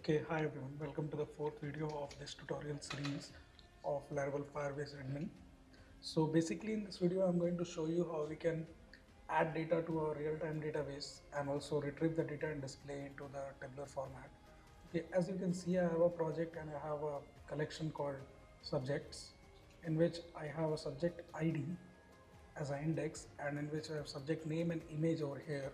Okay, hi everyone. Welcome to the fourth video of this tutorial series of Laravel-Firebase admin. So basically in this video, I'm going to show you how we can add data to our real-time database and also retrieve the data and display into the tabular format. Okay, as you can see, I have a project and I have a collection called subjects, in which I have a subject ID as an index and in which I have subject name and image over here,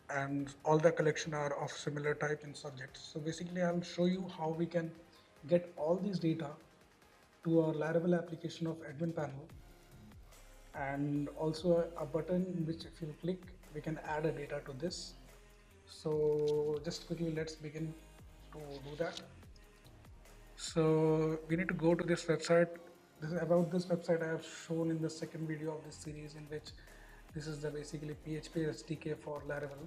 and all the collection are of similar type in subjects. So basically I'll show you how we can get all these data to our Laravel application of admin panel, and also a button in which if you click we can add a data to this. So just quickly let's begin to do that. So we need to go to this website. About this website I have shown in the second video of this series, in which this is the basically PHP SDK for Laravel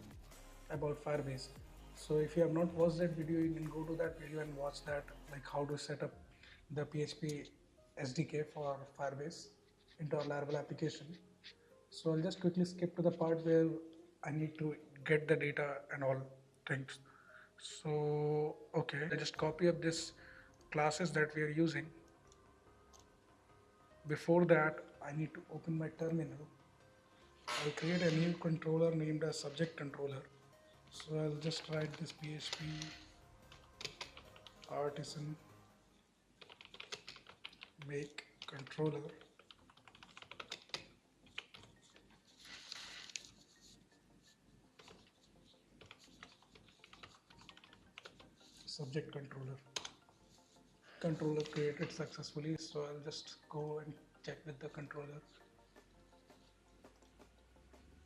about Firebase. So if you have not watched that video, you can go to that video and watch that, like how to set up the PHP SDK for Firebase into our Laravel application. So I'll just quickly skip to the part where I need to get the data and all things. So okay, I just copy up this classes that we are using. Before that, I need to open my terminal. I'll create a new controller named as subject controller. So I'll just write this PHP artisan make controller subject controller created successfully. So I'll just go and check with the controller.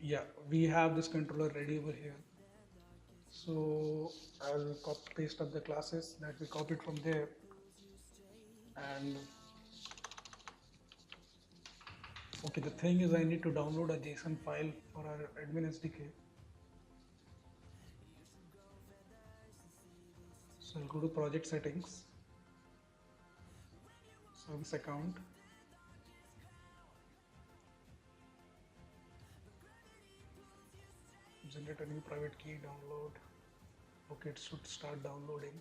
Yeah, we have this controller ready over here. So I'll copy paste up the classes that we copied from there, and okay, the thing is I need to download a JSON file for our admin SDK. So I'll go to project settings, service account, generate a new private key, download. Okay, it should start downloading.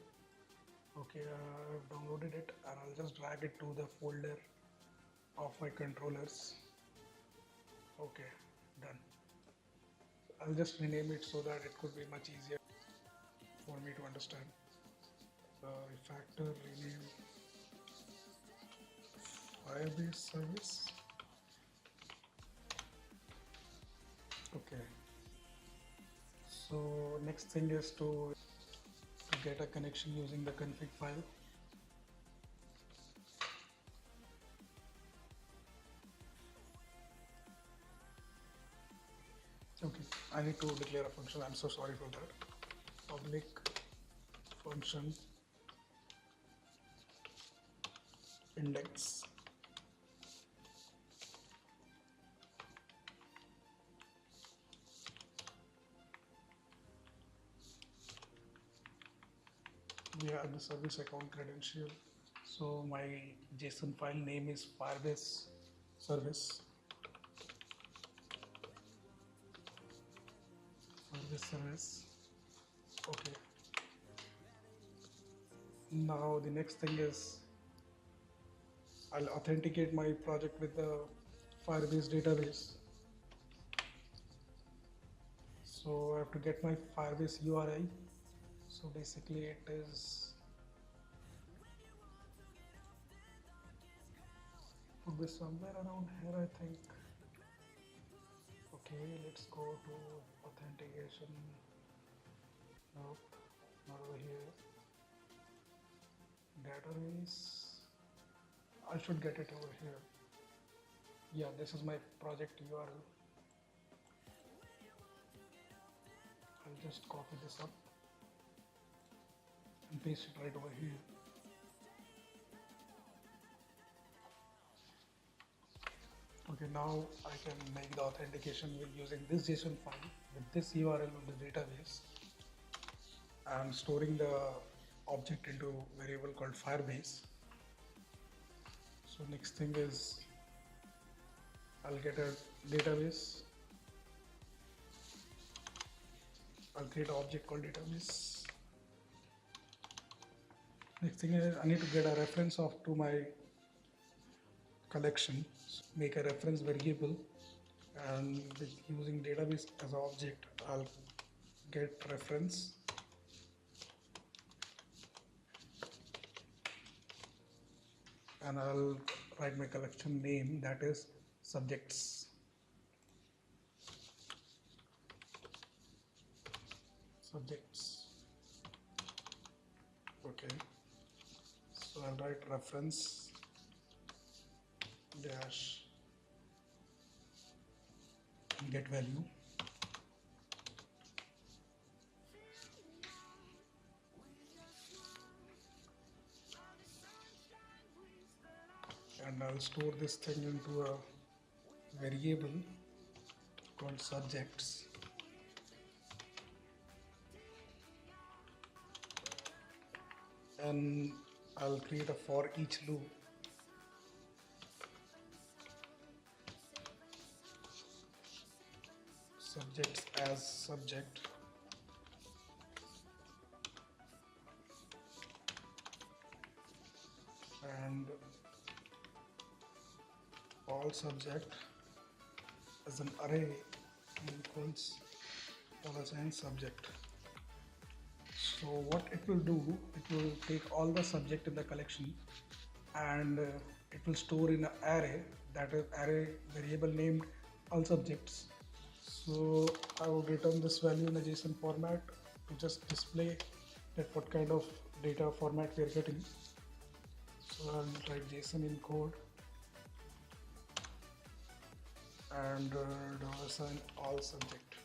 Okay, I've downloaded it and I'll just drag it to the folder of my controllers. Okay, done. I'll just rename it so that it could be much easier for me to understand. Refactor, rename Firebase service. Okay. So next thing is to get a connection using the config file. Okay, I need to declare a function. I'm so sorry for that. Public function index. We have the service account credential. So my JSON file name is Firebase service. Firebase service. Okay. Now the next thing is I'll authenticate my project with the Firebase database. So I have to get my Firebase URI. So basically it is, would be somewhere around here, I think. Okay, let's go to authentication. Nope, not over here. Database. I should get it over here. Yeah, this is my project URL. I'll just copy this up and paste it right over here. Okay, now I can make the authentication with using this JSON file with this URL of the database. I'm storing the object into a variable called Firebase. So next thing is I'll get a database. I'll create an object called database. Next thing is I need to get a reference of to my collection, make a reference variable, and with using database as object I'll get reference, and I'll write my collection name, that is subjects. Okay, so I'll write reference dash get value, and I'll store this thing into a variable called subjects, and I'll create a for each loop. Subjects as subject, and all subject as an array equals $n subject. So what it will do, it will take all the subject in the collection and it will store in an array, that is array variable named all subjects. So I will return this value in a JSON format to just display that what kind of data format we are getting. So I'll write JSON in code and $sign all subject.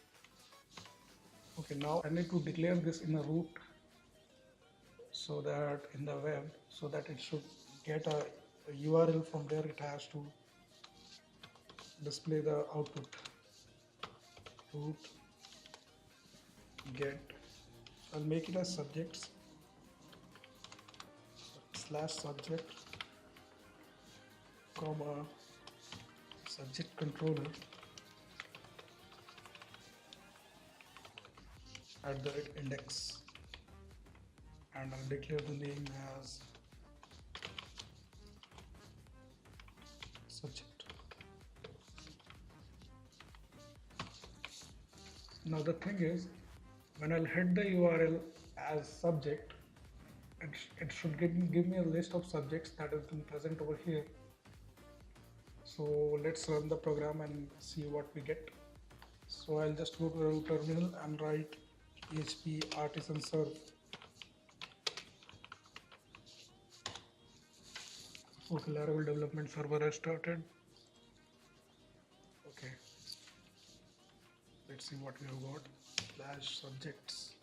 Okay, now I need to declare this in a root, so that in the web, so that it should get a URL. From there it has to display the output. Root get, I'll make it as subjects slash subject comma subject controller at the index, and I'll declare the name as subject. Now the thing is, when I'll hit the URL as subject, it should give me a list of subjects that has been present over here. So let's run the program and see what we get. So I'll just go to the terminal and write PHP artisan serve. Okay, Laravel development server has started. Okay, let's see what we have got. Slash subjects.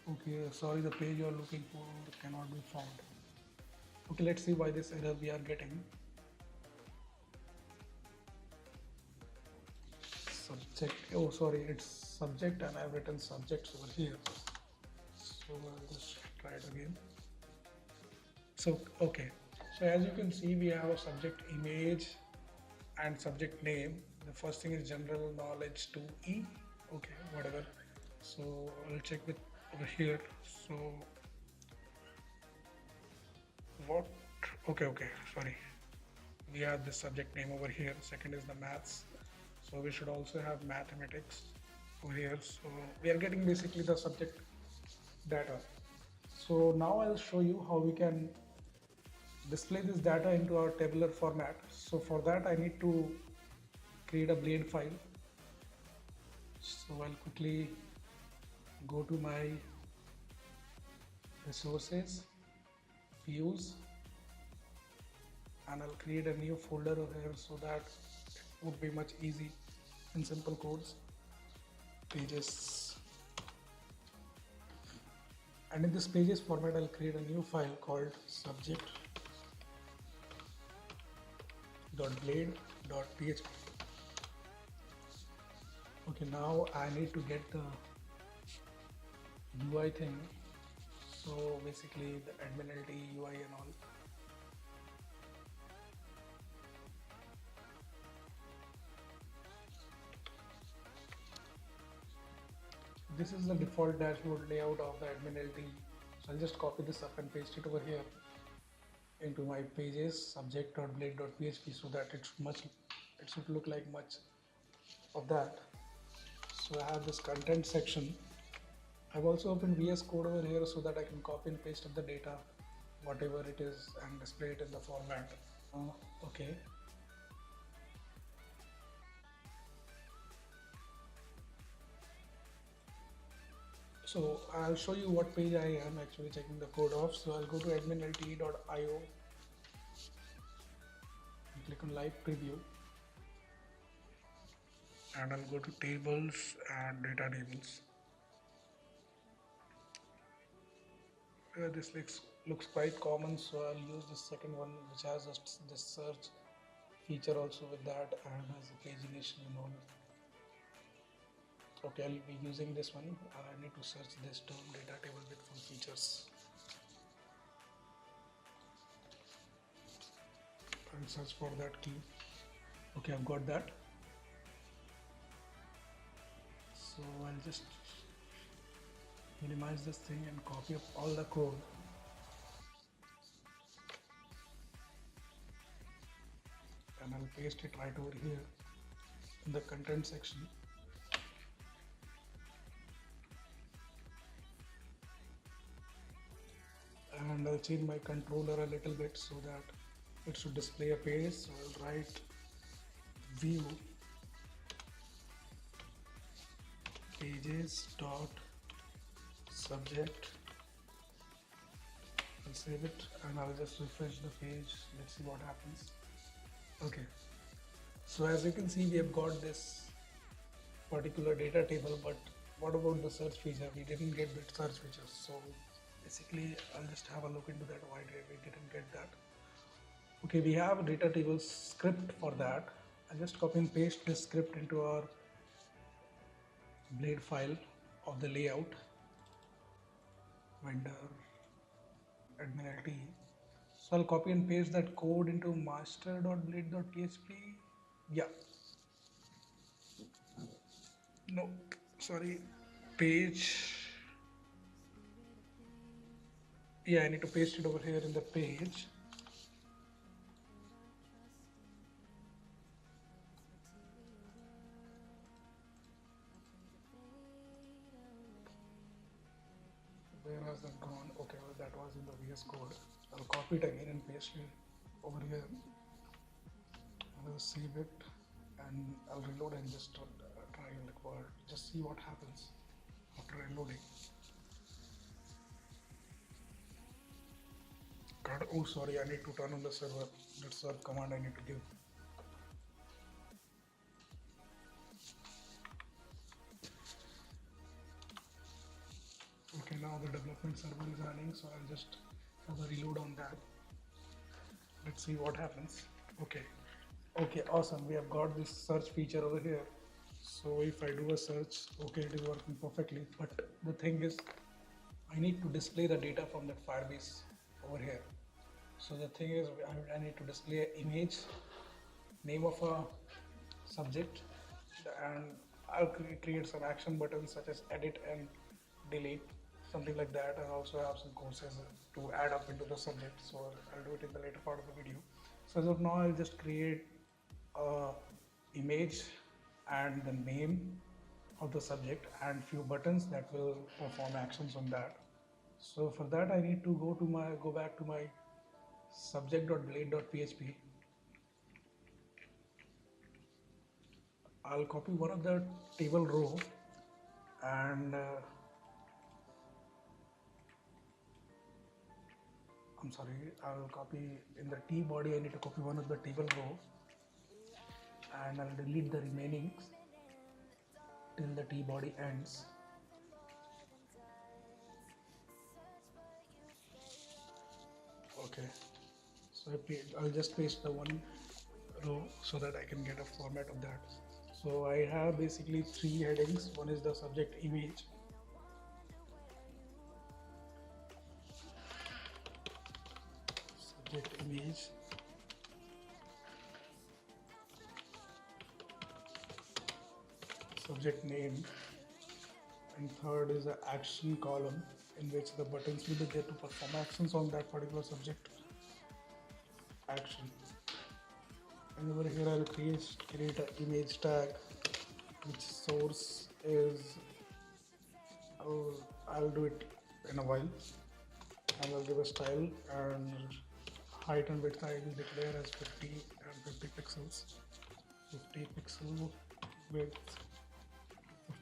Okay, sorry, the page you are looking for cannot be found. Okay, let's see why this error we are getting. Subject, oh sorry, it's subject and I have written subjects over here. So I'll just try it again. So okay, so as you can see, we have a subject image and subject name. The first thing is general knowledge 2E. Okay, whatever. So I'll check with over here. So what? Okay, sorry. We have this subject name over here. Second is the maths. So we should also have mathematics over here. So we are getting basically the subject data. So now I'll show you how we can display this data into our tabular format. So for that I need to create a blade file. So I'll quickly go to my resources, views, and I'll create a new folder over here so that it would be much easy in simple codes, pages. And in this pages format, I'll create a new file called subject.blade.php. Okay, now I need to get the UI thing. So basically the admin LT, UI and all. this is the default dashboard layout of the admin LT. So I'll just copy this up and paste it over here into my pages subject.blade.php so that it should look like much of that. So I have this content section. I've also opened VS Code over here so that I can copy and paste up the data, whatever it is, and display it in the format. Okay. So I'll show you what page I am actually checking the code of. So I'll go to admin.lte.io and click on live preview, and I'll go to tables and data tables. This looks quite common, so I'll use this second one, which has this search feature also with that, and has a pagination and all. Okay, I'll be using this one. I need to search this term data table with full features. I'll search for that key. Okay, I've got that. So I'll just minimize this thing and copy up all the code. And I'll paste it right over here in the content section. And I'll change my controller a little bit so that it should display a page. So I'll write view pages dot subject. I'll save it and I'll just refresh the page. Let's see what happens. Okay, so as you can see, we have got this particular data table, but what about the search feature? We didn't get the search feature. So basically I'll just have a look into that, why we didn't get that. Okay, we have a data table script for that. I'll just copy and paste this script into our blade file of the layout vendor admin LT. So I'll copy and paste that code into master.blade.php. Yeah, no, sorry, page. Yeah, I need to paste it over here in the page. Where has that gone? Okay, well, that was in the VS Code. I'll copy it again and paste it over here. I'll save it and I'll reload and just try just see what happens after reloading. God, oh sorry, I need to turn on the server. That's a command I need to give. Okay, now the development server is running, so I'll just have a reload on that. Let's see what happens. Okay, awesome. We have got this search feature over here. So if I do a search, okay, it is working perfectly. But the thing is, I need to display the data from that Firebase over here. So the thing is, I need to display an image, name of a subject, and I'll create some action buttons such as edit and delete, something like that, and also have some courses to add up into the subject. So I'll do it in the later part of the video. So as of now, I'll just create a image and the name of the subject and few buttons that will perform actions on that. So for that, I need to go back to my subject.blade.php. I'll copy one of the table row and I'm sorry, I'll copy in the T body. I need to copy one of the table row and I'll delete the remaining till the T body ends. Okay, so I'll just paste the one row so that I can get a format of that. So I have basically three headings. One is the subject image, subject name, and third is an action column in which the buttons will be there to perform actions on that particular subject action. And over here I'll create an image tag which source is I'll do it in a while, and I'll give a style, and height and width I will declare as 50 and 50 pixels. 50 pixel width,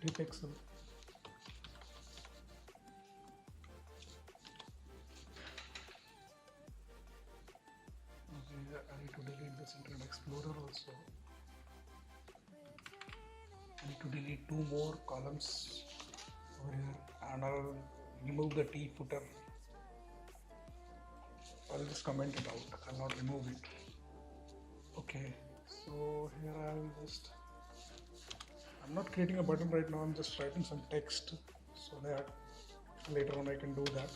50 pixel. Okay, I need to delete this Internet Explorer also. I need to delete 2 more columns over here, and I'll remove the T footer. I'll just comment it out, I'll not remove it. Okay, so here I'm not creating a button right now, I'm just writing some text so that later on I can do that,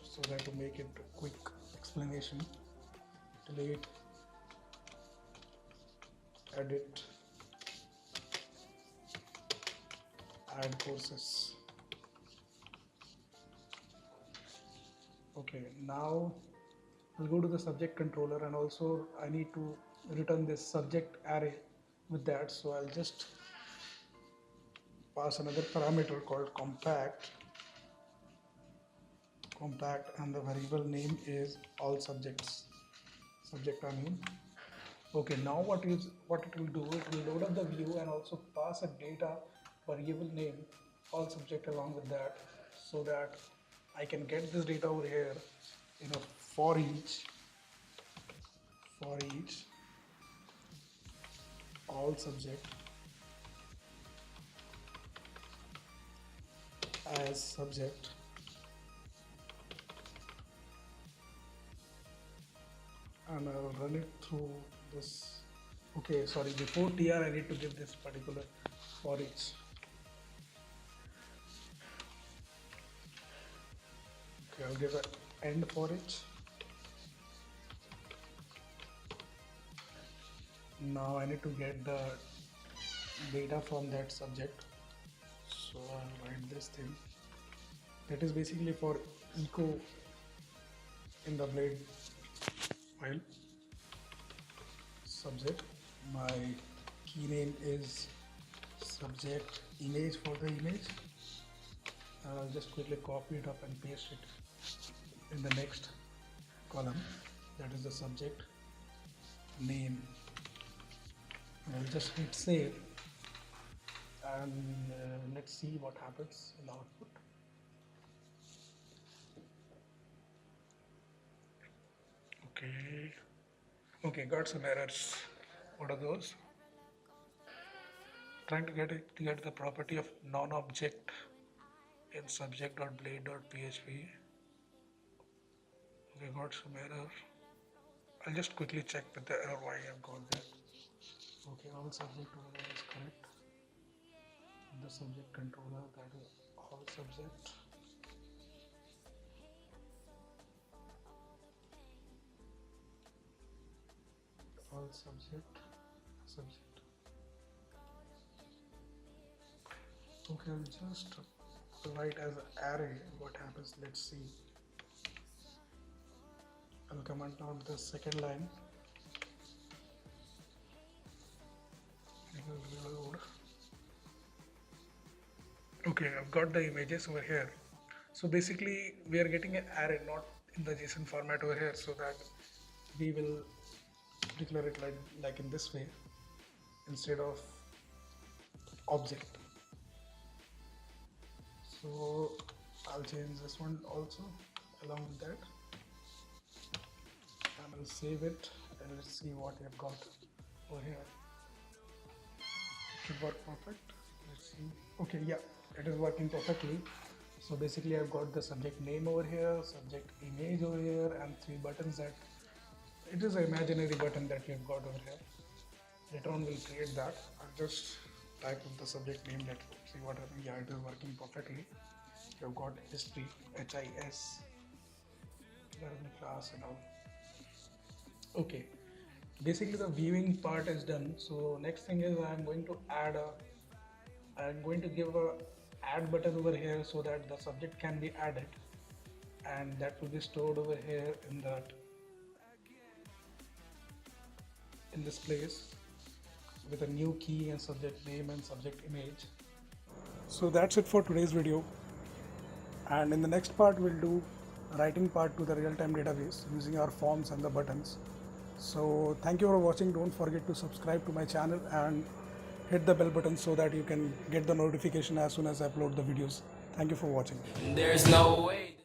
so that to make it a quick explanation. Delete, edit, add courses. Okay, now I'll go to the subject controller, and also I need to return this subject array with that, so I'll just pass another parameter called compact, and the variable name is all subjects, subject I mean. Okay, now what it will do, it will load up the view and also pass a data variable name all subject along with that, so that I can get this data over here in a for each all subject as subject, and I'll run it through this. Okay, sorry, before tr I need to give this particular for each. Okay, I'll give an end for each. Now I need to get the data from that subject, so I'll write this thing. That is basically for echo in the blade file. Subject, my key name is subject image for the image. I'll just quickly copy it up and paste it in the next column, that is the subject name. I'll just hit save, and let's see what happens in the output. Okay, got some errors. What are those? Trying to get the property of non-object in subject.blade.php. Okay, got some error. I'll just quickly check with the error why I've got that. Okay, all subject over here is correct. The subject controller, that is all subject. All subject. Okay, I'll just write as an array what happens. Let's see. I'll comment on the second line. It will reload. Okay, I've got the images over here. So basically we are getting an array, not in the JSON format over here, so that we will declare it like in this way instead of object. So I'll change this one also along with that, and I'll save it, and let's see what we have got over here. It should work perfect. Let's see. Okay, yeah, it is working perfectly. So basically I've got the subject name over here, subject image over here, and 3 buttons. That it is an imaginary button that we have got over here. Later on we'll create that. I'll just type in the subject name, let's see what happens. Yeah, it is working perfectly. You've got history, HIS, learning class and all. Okay, basically the viewing part is done. So next thing is I'm going to give a add button over here so that the subject can be added, and that will be stored over here in this place with a new key and subject name and subject image. So that's it for today's video, and in the next part we'll do writing part to the real-time database using our forms and the buttons. So thank you for watching. Don't forget to subscribe to my channel and hit the bell button so that you can get the notification as soon as I upload the videos. Thank you for watching. There's no way.